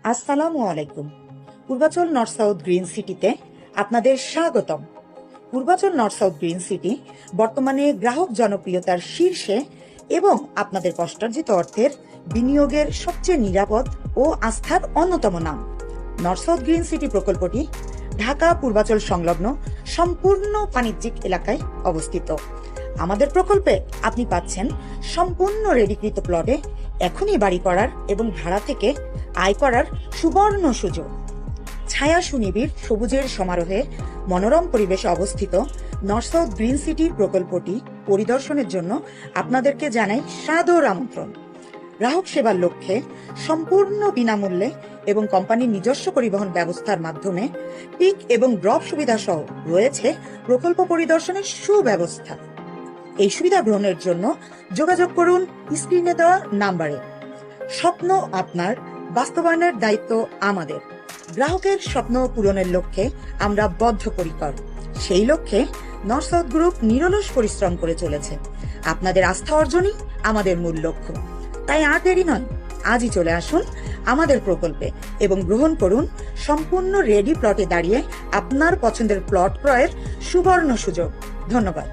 আসসালামু আলাইকুম। Purbachal north south green সিটিতে আপনাদের স্বাগতম। Purbachal north south green city বর্তমানে গ্রাহক জনপ্রিয়তার শীর্ষে এবং আপনাদের কষ্টার্জিত অর্থের বিনিয়োগের সবচেয়ে নিরাপদ ও আস্থার অন্যতম নাম। নর্থ সাউথ গ্রিন সিটি প্রকল্পটি ঢাকা পূর্বাচল সংলগ্ন সম্পূর্ণ বাণিজ্যিক এলাকায় অবস্থিত। আমাদের প্রকল্পে আপনি পাচ্ছেন সম্পূর্ণ রেডিকৃত প্লটে এখনই বাড়ি করার এবং ভাড়া থেকে আয় করার সুবর্ণ সুযোগ। ছায়া সুনিবিড় সবুজের সমারোহে মনোরম পরিবেশে অবস্থিত নর্থ সাউথ গ্রিন সিটি প্রকল্পটি পরিদর্শনের জন্য আপনাদেরকে জানাই সাদর আমন্ত্রণ। গ্রাহক সেবার লক্ষ্যে সম্পূর্ণ বিনামূল্যে এবং কোম্পানির নিজস্ব পরিবহন ব্যবস্থার মাধ্যমে পিক এবং ড্রপ সুবিধা সহ রয়েছে প্রকল্প পরিদর্শনের সুব্যবস্থা। এই সুবিধা গ্রহণের জন্য যোগাযোগ করুন স্ক্রিনে দেওয়া নাম্বারে। স্বপ্ন আপনার, বাস্তবায়নের দায়িত্ব আমাদের। গ্রাহকের স্বপ্ন পূরণের লক্ষ্যে আমরা বদ্ধপরিকর। সেই লক্ষ্যে নর্থ সাউথ গ্রুপ নিরলস পরিশ্রম করে চলেছে। আপনাদের আস্থা অর্জনই আমাদের মূল লক্ষ্য। তাই আর দেরি নয়, আজই চলে আসুন আমাদের প্রকল্পে এবং গ্রহণ করুন সম্পূর্ণ রেডি প্লটে দাঁড়িয়ে আপনার পছন্দের প্লট ক্রয়ের সুবর্ণ সুযোগ। ধন্যবাদ।